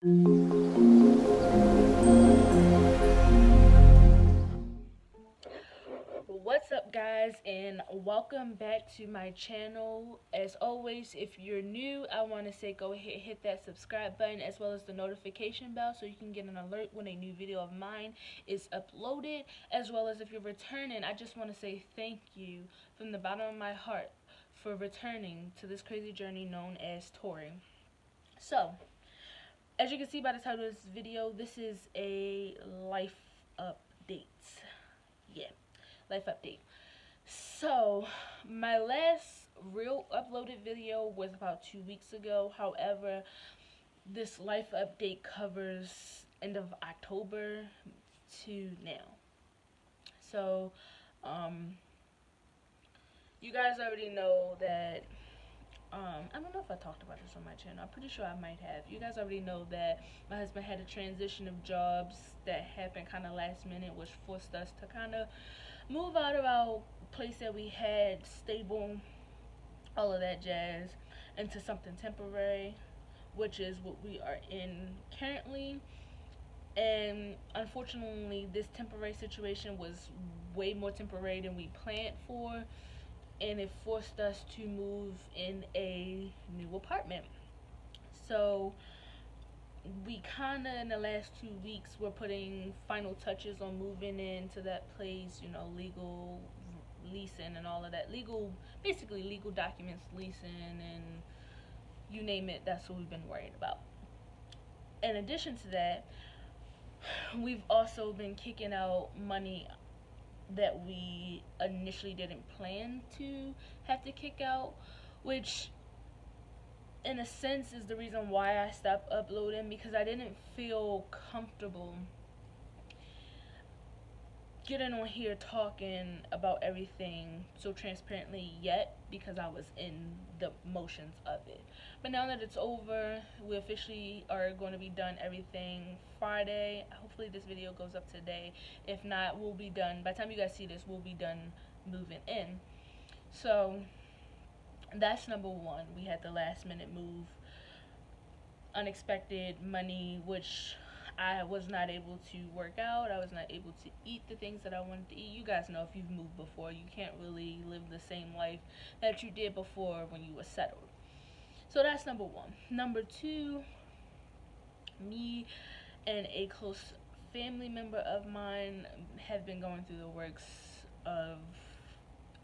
What's up, guys, and welcome back to my channel. As always, if you're new, I want to say go ahead, hit that subscribe button as well as the notification bell so you can get an alert when a new video of mine is uploaded. As well as if you're returning, I just want to say thank you from the bottom of my heart for returning to this crazy journey known as touring. So, as you can see by the title of this video, this is a life update. Yeah, life update. So, my last real uploaded video was about 2 weeks ago. However, this life update covers end of October to now. So, um, you guys already know that. I don't know if I talked about this on my channel. I'm pretty sure I might have. You guys already know that my husband had a transition of jobs that happened kind of last minute, which forced us to kind of move out of our place that we had stable, all of that jazz, into something temporary, which is what we are in currently. And unfortunately, this temporary situation was way more temporary than we planned for, and it forced us to move in a new apartment. So we kind of in the last 2 weeks were putting final touches on moving into that place, legal leasing and all of that, basically legal documents, leasing, and you name it, that's what we've been worried about. In addition to that, we've also been kicking out money that we initially didn't plan to have to kick out, which in a sense is the reason why I stopped uploading, because I didn't feel comfortable getting on here talking about everything so transparently yet, because I was in the motions of it. But now that it's over, we officially are going to be done everything Friday. Hopefully this video goes up today. If not, we'll be done by the time you guys see this. We'll be done moving in. So that's number one. We had the last minute move, unexpected money, which I was not able to work out. I was not able to eat the things that I wanted to eat. You guys know, if you've moved before, you can't really live the same life that you did before when you were settled. So that's number one. Number two, me and a close family member of mine have been going through the works of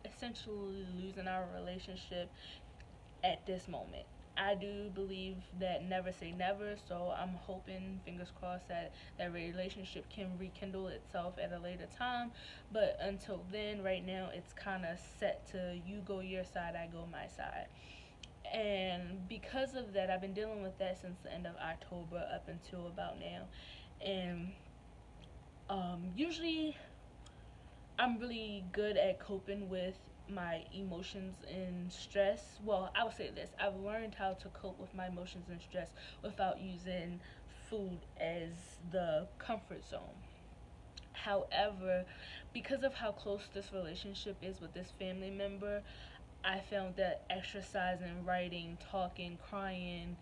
essentially losing our relationship at this moment. I do believe that never say never, so I'm hoping, fingers crossed, that that relationship can rekindle itself at a later time. But until then, right now, it's kind of set to you go your side, I go my side. And because of that, I've been dealing with that since the end of October up until about now. And usually I'm really good at coping with my emotions and stress. Well, I would say this: I've learned how to cope with my emotions and stress without using food as the comfort zone. However, because of how close this relationship is with this family member, I found that exercising, writing, talking, crying,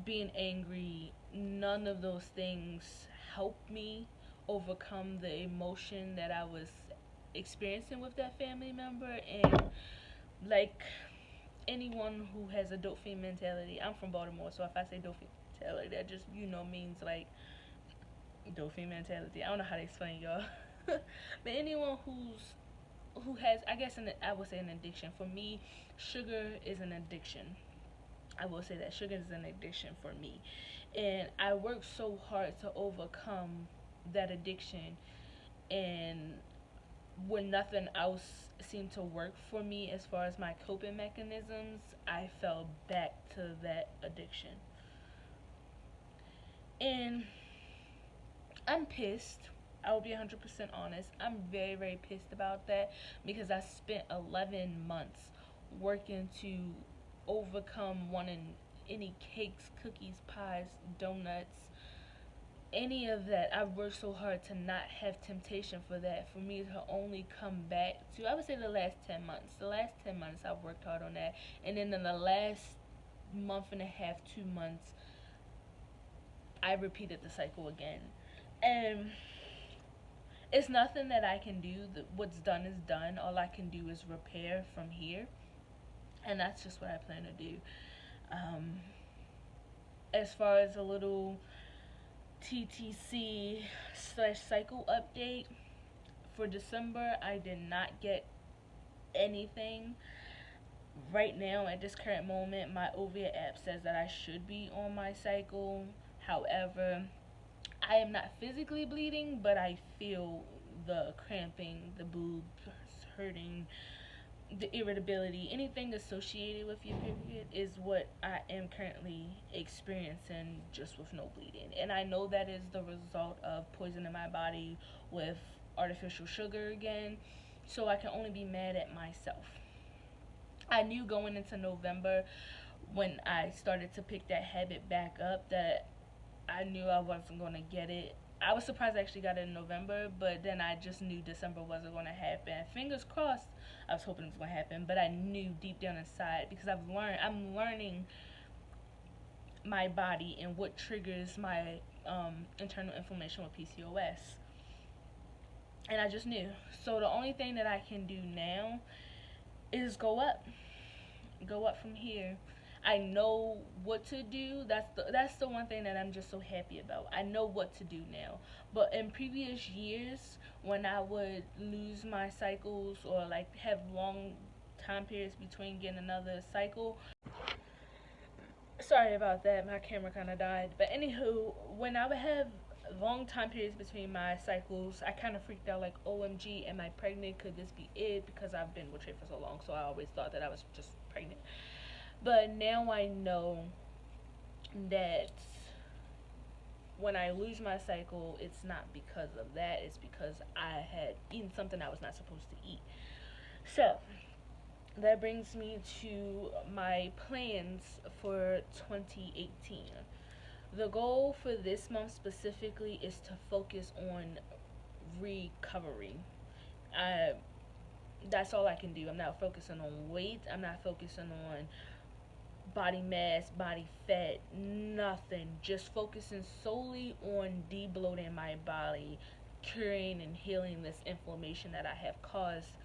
being angry, none of those things helped me overcome the emotion that I was experiencing with that family member. And like anyone who has a dope fiend mentality, I'm from Baltimore, so if I say dope fiend mentality, that just means like dope fiend mentality. I don't know how to explain, y'all. But anyone who has, I guess, I would say an addiction. For me, sugar is an addiction. I will say that sugar is an addiction for me, and I work so hard to overcome that addiction. And when nothing else seemed to work for me as far as my coping mechanisms, I fell back to that addiction. And I'm pissed. I will be 100% honest. I'm very, very pissed about that, because I spent 11 months working to overcome wanting any cakes, cookies, pies, donuts, any of that. I worked so hard to not have temptation for that, for me to only come back to, I would say, the last 10 months. The last 10 months I've worked hard on that. And then in the last month and a half, 2 months, I repeated the cycle again. And it's nothing that I can do. What's done is done. All I can do is repair from here. And that's just what I plan to do. As far as a little TTC slash cycle update for December, I did not get anything. Right now, at this current moment, my Ovia app says that I should be on my cycle. However, I am not physically bleeding, but I feel the cramping, the boobs hurting, the irritability, anything associated with your period is what I am currently experiencing, just with no bleeding. And I know that is the result of poisoning my body with artificial sugar again, so I can only be mad at myself. I knew going into November, when I started to pick that habit back up, that I knew I wasn't going to get it. I was surprised I actually got it in November, but then I just knew December wasn't going to happen. Fingers crossed, I was hoping it was going to happen, but I knew deep down inside, because I'm learning my body and what triggers my internal inflammation with PCOS. And I just knew. So the only thing that I can do now is go up from here. I know what to do. That's the one thing that I'm just so happy about. I know what to do now. But in previous years, when I would lose my cycles or like have long time periods between getting another cycle, sorry about that, my camera kind of died. But anywho, when I would have long time periods between my cycles, I kind of freaked out, like, OMG, am I pregnant? Could this be it? Because I've been with Trey for so long, so I always thought that I was just pregnant. But now I know that when I lose my cycle, it's not because of that. It's because I had eaten something I was not supposed to eat. So that brings me to my plans for 2018. The goal for this month specifically is to focus on recovery. That's all I can do. I'm not focusing on weight. I'm not focusing on body mass, body fat, nothing. Just focusing solely on de-bloating my body, curing and healing this inflammation that I have caused,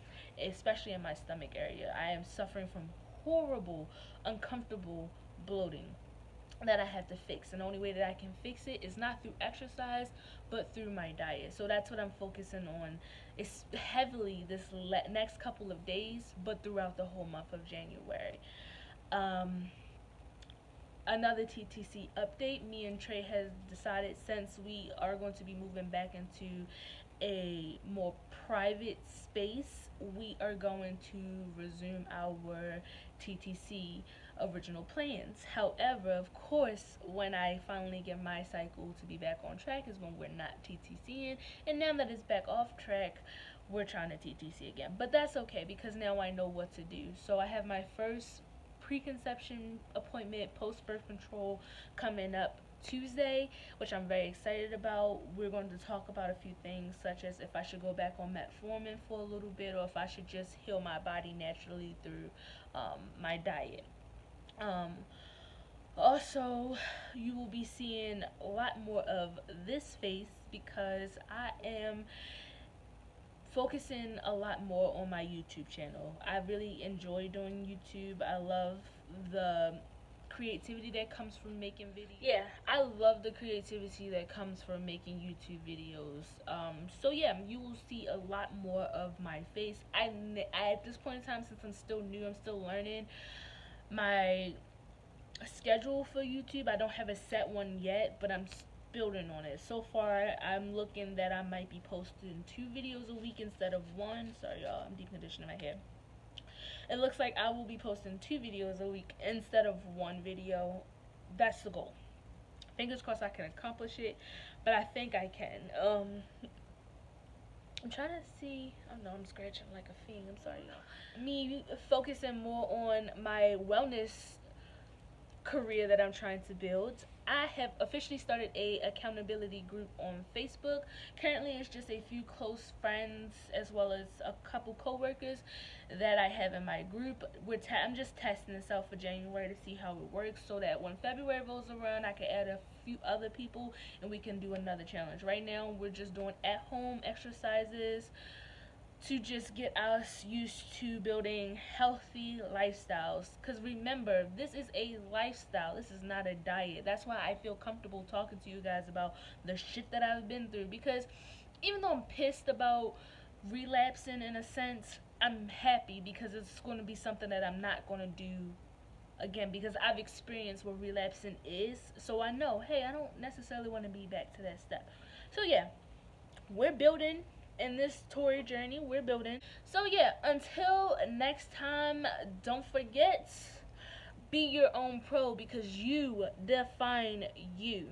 especially in my stomach area. I am suffering from horrible, uncomfortable bloating that I have to fix, and the only way that I can fix it is not through exercise but through my diet. So that's what I'm focusing on. It's heavily this next couple of days, but throughout the whole month of January. Another TTC update, me and Trey has decided, since we are going to be moving back into a more private space, we are going to resume our TTC original plans. However, of course, when I finally get my cycle to be back on track is when we're not TTCing, and now that it's back off track, we're trying to TTC again. But that's okay, because now I know what to do. So I have my first preconception appointment, post-birth control, coming up Tuesday, which I'm very excited about. We're going to talk about a few things, such as if I should go back on metformin for a little bit, or if I should just heal my body naturally through my diet. Also, you will be seeing a lot more of this face, because I am focusing a lot more on my YouTube channel. I really enjoy doing YouTube. I love the creativity that comes from making videos. Yeah, I love the creativity that comes from making YouTube videos. So yeah, you will see a lot more of my face. I at this point in time, since I'm still new, I'm still learning my schedule for YouTube. I don't have a set one yet, but I'm building on it. So far, I'm looking that I might be posting 2 videos a week instead of 1. Sorry, y'all, I'm deep conditioning my hair. It looks like I will be posting 2 videos a week instead of 1 video. That's the goal. Fingers crossed I can accomplish it, but I think I can. I'm trying to see. Oh no, I'm scratching like a fiend. I'm sorry, y'all. Me focusing more on my wellness career that I'm trying to build. I have officially started a accountability group on Facebook. Currently, it's just a few close friends as well as a couple coworkers that I have in my group. I'm just testing this out for January to see how it works, so that when February rolls around, I can add a few other people and we can do another challenge. Right now, we're just doing at-home exercises to just get us used to building healthy lifestyles. Because remember, this is a lifestyle, this is not a diet. That's why I feel comfortable talking to you guys about the shit that I've been through. Because even though I'm pissed about relapsing in a sense, I'm happy because it's going to be something that I'm not going to do again, because I've experienced what relapsing is. So I know, hey, I don't necessarily want to be back to that step. So yeah, we're building in this Tory journey. We're building. So yeah, until next time, don't forget, be your own pro, because you define you.